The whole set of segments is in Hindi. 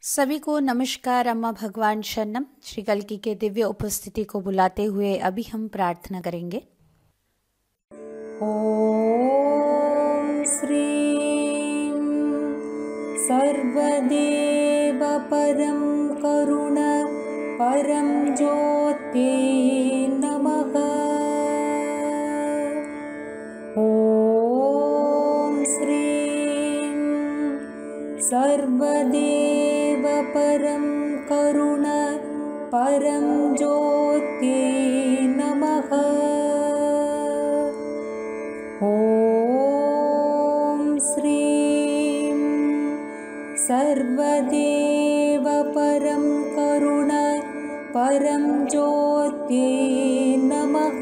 सभी को नमस्कार। अम्मा भगवान शरणम। श्री कल्की के दिव्य उपस्थिति को बुलाते हुए अभी हम प्रार्थना करेंगे। ओम श्रीं सर्वदेव परम करुण परम ज्योति नमः। ओम श्रीं सर्वदेव परम करुण परम ज्योति नमः। ओम श्रीं सर्वदेव परम करुण परम ज्योति नमः।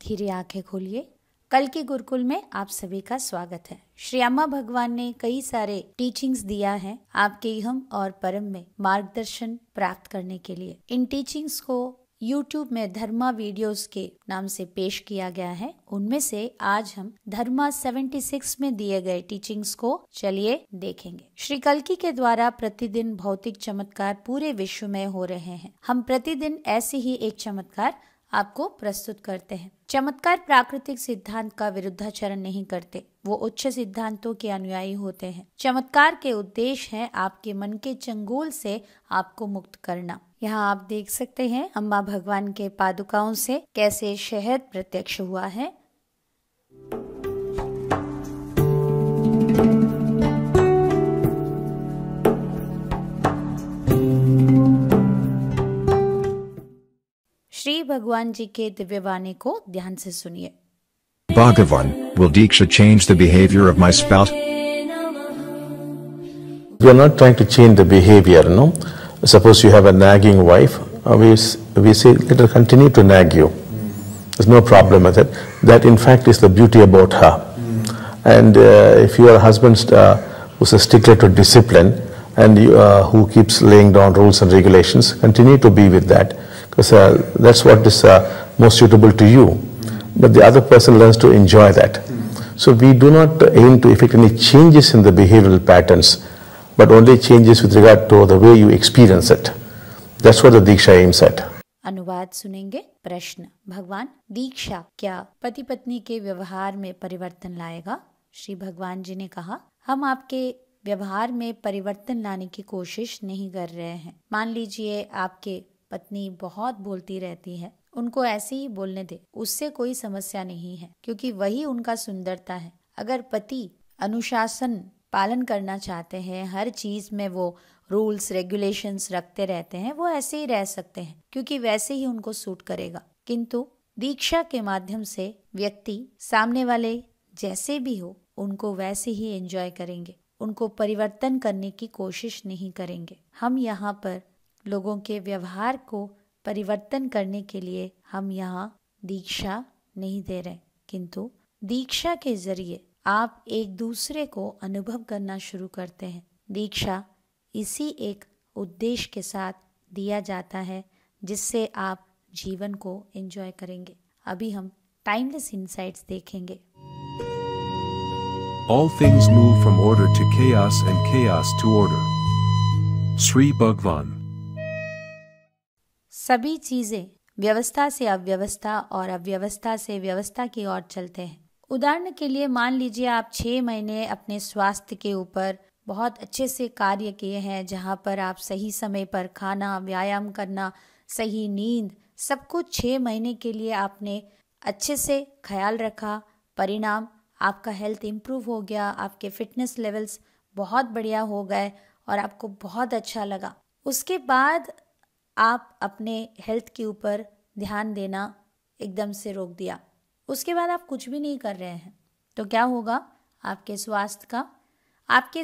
धीरे आंखें खोलिए। कल के गुरुकुल में आप सभी का स्वागत है। श्री अम्मा भगवान ने कई सारे टीचिंग्स दिया है आपके इहम और परम में मार्गदर्शन प्राप्त करने के लिए। इन टीचिंग्स को YouTube में धर्मा वीडियोस के नाम से पेश किया गया है। उनमें से आज हम धर्मा 76 में दिए गए टीचिंग्स को चलिए देखेंगे। श्री कल्की के द्वारा प्रतिदिन भौतिक चमत्कार पूरे विश्व में हो रहे हैं। हम प्रतिदिन ऐसे ही एक चमत्कार आपको प्रस्तुत करते हैं। चमत्कार प्राकृतिक सिद्धांत का विरुद्धाचरण नहीं करते, वो उच्च सिद्धांतों के अनुयायी होते हैं। चमत्कार के उद्देश्य है आपके मन के चंगुल से आपको मुक्त करना। यहाँ आप देख सकते हैं अम्मा भगवान के पादुकाओं से कैसे शहद प्रत्यक्ष हुआ है। श्री भगवान जी के दिव्य वाणी को ध्यान से सुनिए। Bhagavan, will Diksha change the behavior of my spouse? We are not trying to change the behavior, no? Suppose you have a nagging wife, we say let her continue to nag you. There's no problem with it. That in fact is the beauty about her. And if you are a husband who's a stickler to discipline and who keeps laying down rules and regulations, continue to be with that. Because that's what is most suitable to you, but the other person learns to enjoy that. So we do not aim to effect any changes in the behavioral patterns, but only changes with regard to the way you experience it. That's what the Diksha aims at. अनुवाद सुनेंगे। प्रश्न: भगवान, दीक्षा क्या पति पत्नी के व्यवहार में परिवर्तन लाएगा? श्री भगवान जी ने कहा, हम आपके व्यवहार में परिवर्तन लाने की कोशिश नहीं कर रहे हैं। मान लीजिए आपके पत्नी बहुत बोलती रहती है, उनको ऐसे ही बोलने दे, उससे कोई समस्या नहीं है, क्योंकि वही उनका सुंदरता है। अगर पति अनुशासन पालन करना चाहते हैं, हर चीज में वो रूल्स रेगुलेशंस रखते रहते हैं, वो ऐसे ही रह सकते हैं, क्योंकि वैसे ही उनको सूट करेगा। किंतु दीक्षा के माध्यम से व्यक्ति सामने वाले जैसे भी हो उनको वैसे ही एंजॉय करेंगे, उनको परिवर्तन करने की कोशिश नहीं करेंगे। हम यहाँ पर लोगों के व्यवहार को परिवर्तन करने के लिए हम यहाँ दीक्षा नहीं दे रहे, किंतु दीक्षा के जरिए आप एक दूसरे को अनुभव करना शुरू करते हैं। दीक्षा इसी एक उद्देश्य के साथ दिया जाता है जिससे आप जीवन को एंजॉय करेंगे। अभी हम टाइमलेस इनसाइट्स देखेंगे। All things move from order to chaos and chaos to order. Sri Bhagwan. सभी चीजें व्यवस्था से अव्यवस्था और अव्यवस्था से व्यवस्था की ओर चलते हैं। उदाहरण के लिए मान लीजिए आप 6 महीने अपने स्वास्थ्य के ऊपर बहुत अच्छे से कार्य किए हैं, जहां पर आप सही समय पर खाना, व्यायाम करना, सही नींद, सब कुछ 6 महीने के लिए आपने अच्छे से ख्याल रखा। परिणाम आपका हेल्थ इम्प्रूव हो गया, आपके फिटनेस लेवल्स बहुत बढ़िया हो गए और आपको बहुत अच्छा लगा। उसके बाद आप अपने हेल्थ के ऊपर ध्यान देना एकदम से रोक दिया, उसके बाद आप कुछ भी नहीं कर रहे हैं, तो क्या होगा? आपके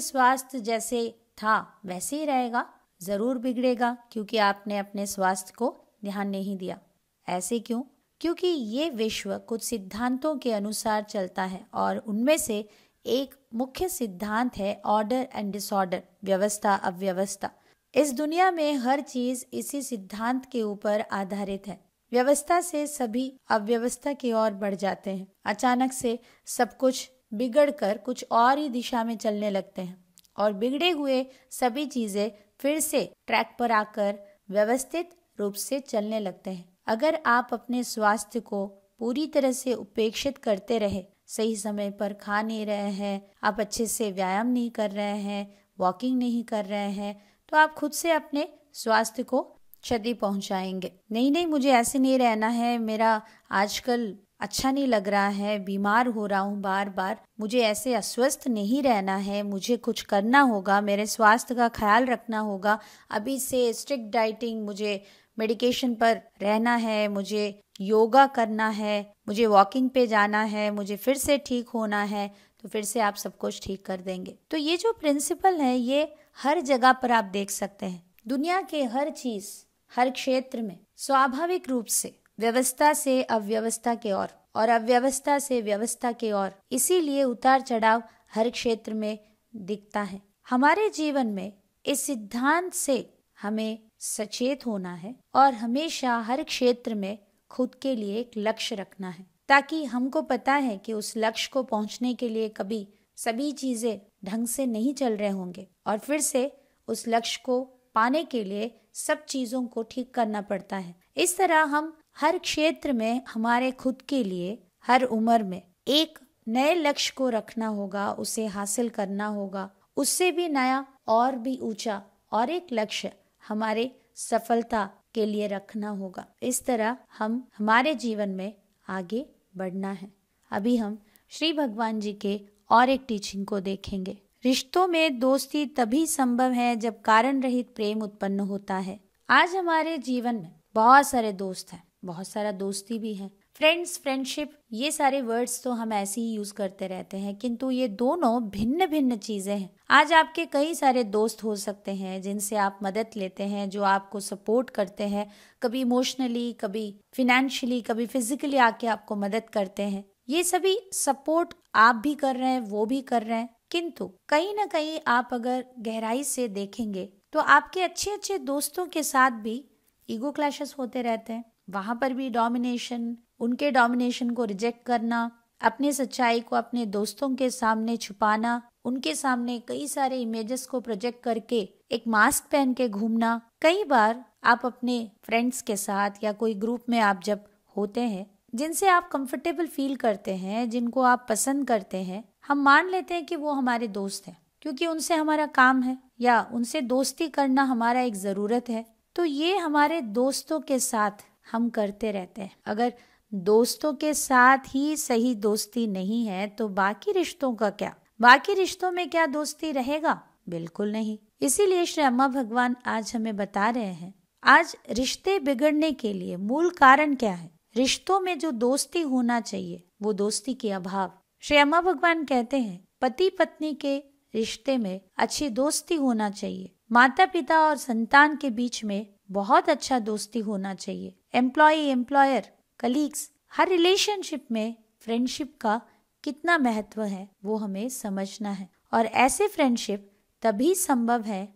स्वास्थ्य जैसे था वैसे ही रहेगा, ज़रूर बिगड़ेगा, क्योंकि आपने अपने स्वास्थ्य को ध्यान नहीं दिया। ऐसे क्यों? क्योंकि ये विश्व कुछ सिद्धांतों के अनुसार चलता है और उनमें से एक मुख्य सिद्धांत है ऑर्डर एंड डिसऑर्डर, व्यवस्था अव्यवस्था। इस दुनिया में हर चीज इसी सिद्धांत के ऊपर आधारित है। व्यवस्था से सभी अव्यवस्था की ओर बढ़ जाते हैं। अचानक से सब कुछ बिगड़कर कुछ और ही दिशा में चलने लगते हैं और बिगड़े हुए सभी चीजें फिर से ट्रैक पर आकर व्यवस्थित रूप से चलने लगते हैं। अगर आप अपने स्वास्थ्य को पूरी तरह से उपेक्षित करते रहे, सही समय पर खा नहीं रहे हैं, आप अच्छे से व्यायाम नहीं कर रहे हैं, वॉकिंग नहीं कर रहे हैं, तो आप खुद से अपने स्वास्थ्य को क्षति पहुंचाएंगे। नहीं, मुझे ऐसे नहीं रहना है, मेरा आजकल अच्छा नहीं लग रहा है, बीमार हो रहा हूँ बार बार, मुझे ऐसे अस्वस्थ नहीं रहना है, मुझे कुछ करना होगा, मेरे स्वास्थ्य का ख्याल रखना होगा, अभी से स्ट्रिक्ट डाइटिंग, मुझे मेडिकेशन पर रहना है, मुझे योगा करना है, मुझे वॉकिंग पे जाना है, मुझे फिर से ठीक होना है, तो फिर से आप सब कुछ ठीक कर देंगे। तो ये जो प्रिंसिपल है ये हर जगह पर आप देख सकते हैं। दुनिया के हर चीज, हर क्षेत्र में स्वाभाविक रूप से व्यवस्था से अव्यवस्था के ओर और अव्यवस्था से व्यवस्था के ओर, इसीलिए उतार चढ़ाव हर क्षेत्र में दिखता है। हमारे जीवन में इस सिद्धांत से हमें सचेत होना है और हमेशा हर क्षेत्र में खुद के लिए एक लक्ष्य रखना है, ताकि हमको पता है कि उस लक्ष्य को पहुंचने के लिए कभी सभी चीजें ढंग से नहीं चल रहे होंगे और फिर से उस लक्ष्य को पाने के लिए सब चीजों को ठीक करना पड़ता है। इस तरह हम हर क्षेत्र में हमारे खुद के लिए हर उम्र में एक नए लक्ष्य को रखना होगा, उसे हासिल करना होगा, उससे भी नया और भी ऊंचा और एक लक्ष्य हमारे सफलता के लिए रखना होगा। इस तरह हम हमारे जीवन में आगे बढ़ना है। अभी हम श्री भगवान जी के और एक टीचिंग को देखेंगे। रिश्तों में दोस्ती तभी संभव है जब कारण रहित प्रेम उत्पन्न होता है। आज हमारे जीवन में बहुत सारे दोस्त हैं, बहुत सारा दोस्ती भी है। फ्रेंड्स, फ्रेंडशिप, ये सारे वर्ड्स तो हम ऐसे ही यूज करते रहते हैं, किंतु ये दोनों भिन्न भिन्न चीजें हैं। आज आपके कई सारे दोस्त हो सकते हैं जिनसे आप मदद लेते हैं, जो आपको सपोर्ट करते हैं, कभी इमोशनली, कभी फिनेंशियली, कभी फिजिकली आके आपको मदद करते हैं। ये सभी सपोर्ट आप भी कर रहे हैं, वो भी कर रहे हैं, किंतु कहीं ना कहीं आप अगर गहराई से देखेंगे तो आपके अच्छे अच्छे दोस्तों के साथ भी ईगो क्लैशेस होते रहते हैं। वहां पर भी डोमिनेशन, उनके डोमिनेशन को रिजेक्ट करना, अपनी सच्चाई को अपने दोस्तों के सामने छुपाना, उनके सामने कई सारे इमेजेस को प्रोजेक्ट करके एक मास्क पहन के घूमना। कई बार आप अपने फ्रेंड्स के साथ या कोई ग्रुप में आप जब होते हैं जिनसे आप कंफर्टेबल फील करते हैं, जिनको आप पसंद करते हैं, हम मान लेते हैं कि वो हमारे दोस्त हैं क्योंकि उनसे हमारा काम है या उनसे दोस्ती करना हमारा एक जरूरत है। तो ये हमारे दोस्तों के साथ हम करते रहते हैं। अगर दोस्तों के साथ ही सही दोस्ती नहीं है तो बाकी रिश्तों का क्या? बाकी रिश्तों में क्या दोस्ती रहेगा? बिल्कुल नहीं। इसीलिए श्री अम्मा भगवान आज हमें बता रहे हैं, आज रिश्ते बिगड़ने के लिए मूल कारण क्या है? रिश्तों में जो दोस्ती होना चाहिए वो दोस्ती के अभाव। श्री अम्मा भगवान कहते हैं पति पत्नी के रिश्ते में अच्छी दोस्ती होना चाहिए, माता पिता और संतान के बीच में बहुत अच्छा दोस्ती होना चाहिए, एम्प्लॉय एम्प्लॉयर, कलीग्स, हर रिलेशनशिप में फ्रेंडशिप का कितना महत्व है वो हमें समझना है। और ऐसे फ्रेंडशिप तभी संभव है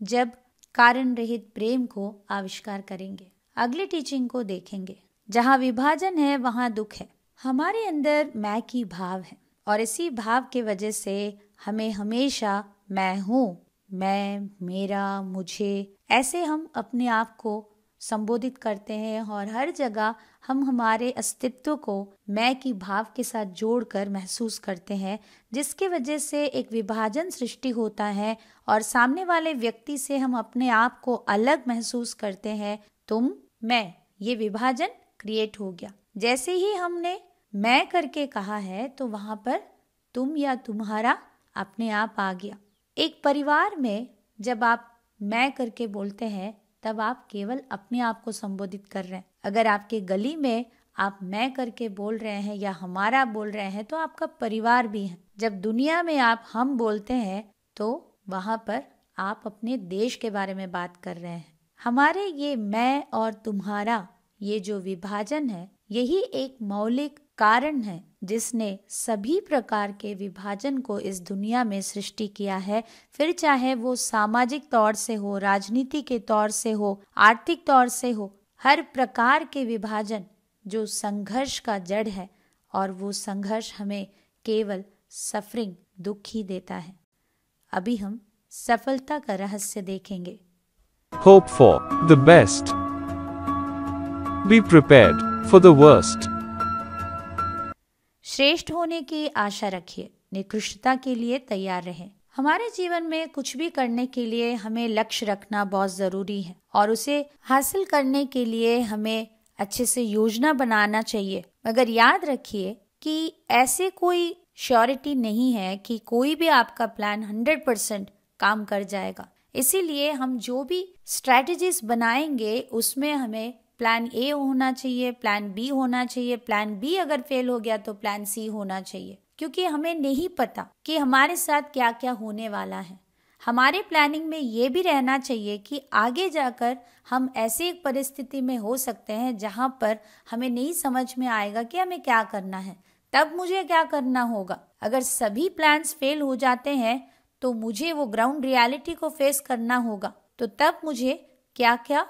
जब कारण रहित प्रेम को आविष्कार करेंगे। अगली टीचिंग को देखेंगे। जहाँ विभाजन है वहाँ दुख है। हमारे अंदर मैं की भाव है और इसी भाव के वजह से हमें हमेशा मैं हूँ, मैं, मेरा, मुझे, ऐसे हम अपने आप को संबोधित करते हैं और हर जगह हम हमारे अस्तित्व को मैं की भाव के साथ जोड़कर महसूस करते हैं, जिसके वजह से एक विभाजन सृष्टि होता है और सामने वाले व्यक्ति से हम अपने आप को अलग महसूस करते हैं। तुम, मैं, ये विभाजन क्रिएट हो गया। जैसे ही हमने मैं करके कहा है तो वहां पर तुम या तुम्हारा अपने आप आ गया। एक परिवार में जब आप मैं करके बोलते हैं तब आप केवल अपने आप को संबोधित कर रहे हैं। अगर आपके गली में आप मैं करके बोल रहे हैं या हमारा बोल रहे हैं तो आपका परिवार भी है। जब दुनिया में आप हम बोलते हैं तो वहां पर आप अपने देश के बारे में बात कर रहे हैं। हमारे ये मैं और तुम्हारा ये जो विभाजन है यही एक मौलिक कारण है जिसने सभी प्रकार के विभाजन को इस दुनिया में सृष्टि किया है। फिर चाहे वो सामाजिक तौर से हो, राजनीति के तौर से हो, आर्थिक तौर से हो, हर प्रकार के विभाजन जो संघर्ष का जड़ है, और वो संघर्ष हमें केवल सफरिंग, दुख ही देता है। अभी हम सफलता का रहस्य देखेंगे। Hope for the best. Be prepared for the worst. श्रेष्ठ होने की आशा रखिए, निकृष्टता के लिए तैयार रहें। हमारे जीवन में कुछ भी करने के लिए हमें लक्ष्य रखना बहुत जरूरी है, और उसे हासिल करने के लिए हमें अच्छे से योजना बनाना चाहिए। मगर याद रखिए कि ऐसे कोई श्योरिटी नहीं है कि कोई भी आपका प्लान 100% काम कर जाएगा। इसीलिए हम जो भी स्ट्रैटेजीज बनाएंगे उसमें हमें प्लान ए होना चाहिए, प्लान बी होना चाहिए, प्लान बी अगर फेल हो गया तो प्लान सी होना चाहिए, क्योंकि हमें नहीं पता कि हमारे साथ क्या क्या होने वाला है। हमारे प्लानिंग में ये भी रहना चाहिए कि आगे जाकर हम ऐसी एक परिस्थिति में हो सकते हैं जहां पर हमें नहीं समझ में आएगा कि हमें क्या करना है, तब मुझे क्या करना होगा। अगर सभी प्लान्स फेल हो जाते हैं तो मुझे वो ग्राउंड रियलिटी को फेस करना होगा, तो तब मुझे क्या क्या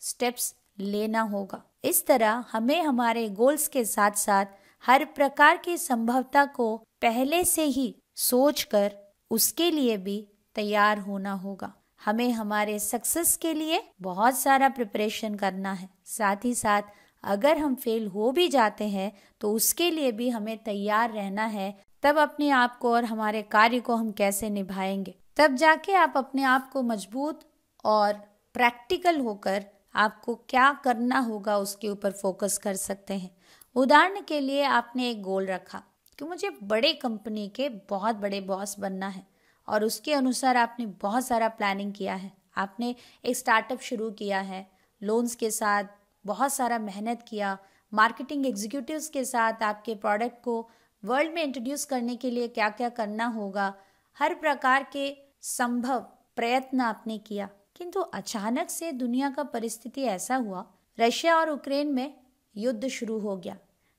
स्टेप्स लेना होगा। इस तरह हमें हमारे गोल्स के साथ साथ हर प्रकार की संभवता को पहले से ही सोचकर उसके लिए भी तैयार होना होगा। हमें हमारे सक्सेस के लिए बहुत सारा प्रिपरेशन करना है। साथ ही साथ अगर हम फेल हो भी जाते हैं तो उसके लिए भी हमें तैयार रहना है। तब अपने आप को और हमारे कार्य को हम कैसे निभाएंगे, तब जाके आप अपने आप को मजबूत और प्रैक्टिकल होकर आपको क्या करना होगा उसके ऊपर फोकस कर सकते हैं। उदाहरण के लिए आपने एक गोल रखा कि मुझे बड़े कंपनी के बहुत बड़े बॉस बनना है, और उसके अनुसार आपने बहुत सारा प्लानिंग किया है। आपने एक स्टार्टअप शुरू किया है, लोन्स के साथ बहुत सारा मेहनत किया, मार्केटिंग एग्जीक्यूटिव्स के साथ आपके प्रोडक्ट को वर्ल्ड में इंट्रोड्यूस करने के लिए क्या क्या करना होगा, हर प्रकार के संभव प्रयत्न आपने किया। किंतु अचानक से दुनिया का परिस्थिति ऐसा हुआ, रशिया और यूक्रेन में युद्ध शुरू हो गया,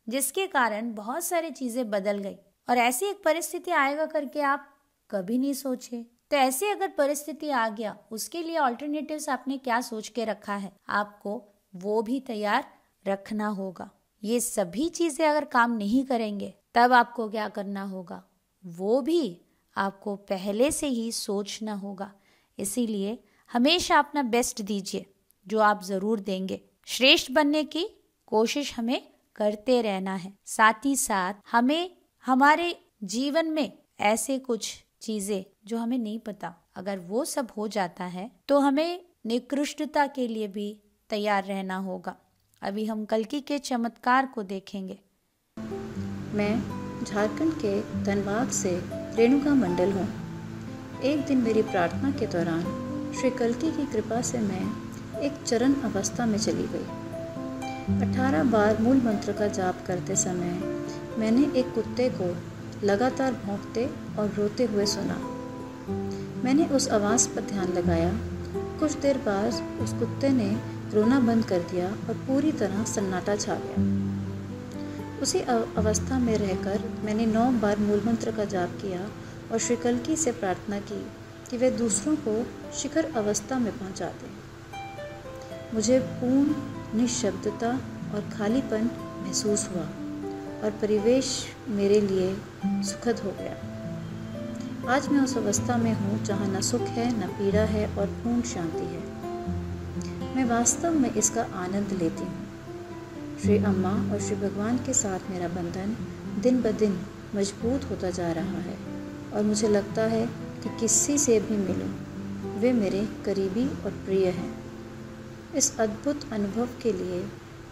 जिसके कारण बहुत सारी चीजें बदल गई, और ऐसी एक परिस्थिति आएगा करके आप कभी नहीं सोचे। तो ऐसी अगर परिस्थिति आ गया, उसके लिए ऑल्टरनेटिव्स आपने क्या सोच के रखा है, आपको वो भी तैयार रखना होगा। ये सभी चीजें अगर काम नहीं करेंगे तब आपको क्या करना होगा, वो भी आपको पहले से ही सोचना होगा। इसीलिए हमेशा अपना बेस्ट दीजिए, जो आप जरूर देंगे। श्रेष्ठ बनने की कोशिश हमें करते रहना है। साथ ही साथ हमें हमारे जीवन में ऐसे कुछ चीजें जो हमें नहीं पता, अगर वो सब हो जाता है तो हमें निकृष्टता के लिए भी तैयार रहना होगा। अभी हम कल्कि के चमत्कार को देखेंगे। मैं झारखंड के धनबाद से रेणुका मंडल हूँ। एक दिन मेरी प्रार्थना के दौरान श्री कल्कि की कृपा से मैं एक चरण अवस्था में चली गई। 18 बार मूल मंत्र का जाप करते समय मैंने एक कुत्ते को लगातार भौंकते और रोते हुए सुना। मैंने उस आवाज़ पर ध्यान लगाया। कुछ देर बाद उस कुत्ते ने रोना बंद कर दिया और पूरी तरह सन्नाटा छा गया। उसी अवस्था में रहकर मैंने 9 बार मूल मंत्र का जाप किया और श्री कल्कि से प्रार्थना की कि वे दूसरों को शिखर अवस्था में पहुंचा दें। मुझे पूर्ण निःशब्दता और खालीपन महसूस हुआ और परिवेश मेरे लिए सुखद हो गया। आज मैं उस अवस्था में हूँ जहाँ न सुख है, न पीड़ा है और पूर्ण शांति है। मैं वास्तव में इसका आनंद लेती हूँ। श्री अम्मा और श्री भगवान के साथ मेरा बंधन दिन ब दिन मजबूत होता जा रहा है और मुझे लगता है कि किसी से भी मिलूं, वे मेरे करीबी और प्रिय हैं। इस अद्भुत अनुभव के लिए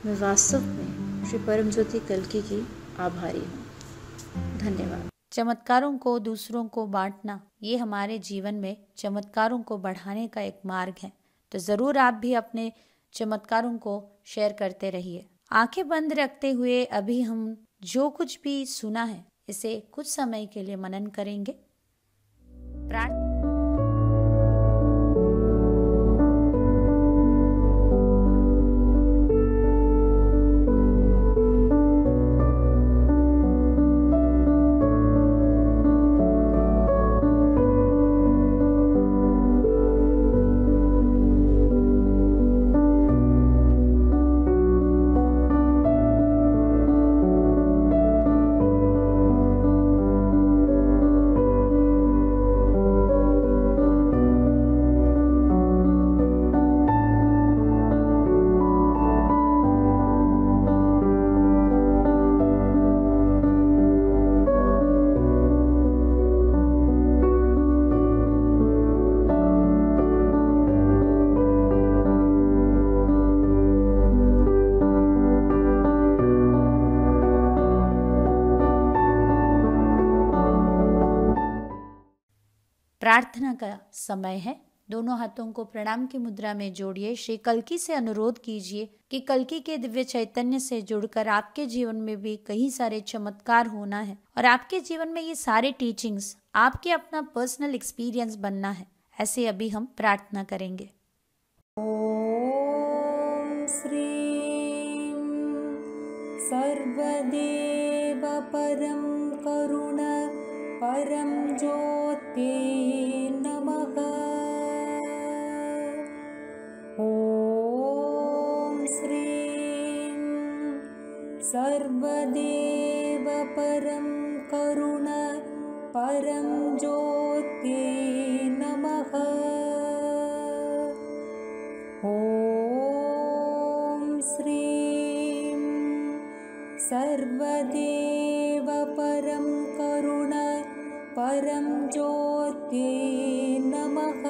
मैं वास्तव में श्री परमज्योति कल्कि की आभारी हूँ। धन्यवाद। चमत्कारों को दूसरों को बांटना, ये हमारे जीवन में चमत्कारों को बढ़ाने का एक मार्ग है। तो ज़रूर आप भी अपने चमत्कारों को शेयर करते रहिए। आंखें बंद रखते हुए अभी हम जो कुछ भी सुना है इसे कुछ समय के लिए मनन करेंगे। प्रार्थना का समय है। दोनों हाथों को प्रणाम की मुद्रा में जोड़िए। श्री कल्की से अनुरोध कीजिए कि कल्की के दिव्य चैतन्य से जुड़कर आपके जीवन में भी कई सारे चमत्कार होना है और आपके जीवन में ये सारे टीचिंग्स आपके अपना पर्सनल एक्सपीरियंस बनना है। ऐसे अभी हम प्रार्थना करेंगे। ओम श्रीं सर्वदेव परं करुण परं ज्योते नमः। ओम श्रीं सर्वदेव परं करुण परं ज्योते नमः। ओम श्रीं सर्वदेव परं करुण परं ज्योते नमः।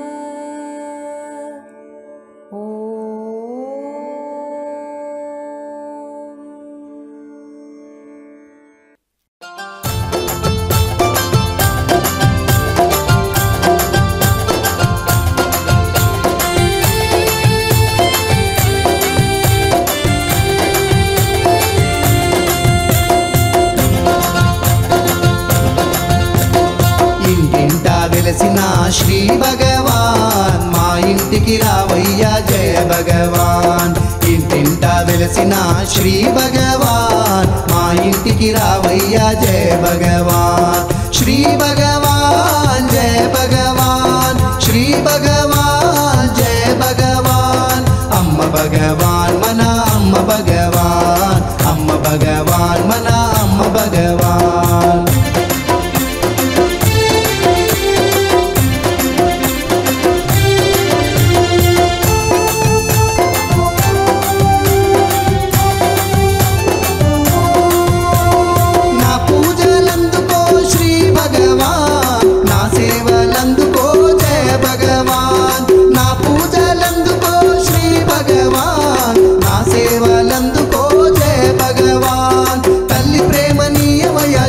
వెలసిన శ్రీ భగవాన్ మా ఇంటికి రావయ్యా జయ భగవాన్। ఇంటింటా వెలసిన శ్రీ భగవాన్ మా ఇంటికి రావయ్యా జయ భగవాన్। శ్రీ భగవాన్ జయ భగవాన్, శ్రీ భగవాన్ జయ భగవాన్। అమ్మ భగవాన్ మన అమ్మ భగవాన్, అమ్మ భగవాన్ మన అమ్మ భగవాన్।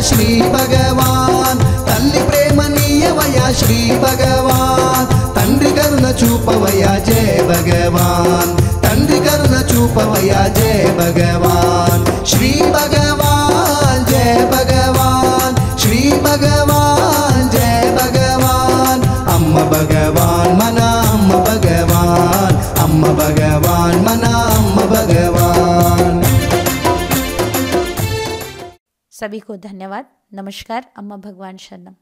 శ్రీ భగవాన్ తల్లి ప్రేమనీయవయ్యా శ్రీ భగవాన్। తండ్రి కరుణ చూపవయ్యా జయ భగవాన్, తండ్రి కరుణ చూపవయ్యా జయ భగవాన్। శ్రీ భగవాన్ జయ భగవాన్, శ్రీ భగవాన్ జయ భగవాన్। అమ్మ భగవాన్ మన అమ్మ భగవాన్, అమ్మ భగవాన్ మన అమ్మ భగవాన్। सभी को धन्यवाद। नमस्कार। अम्मा भगवान शरणम।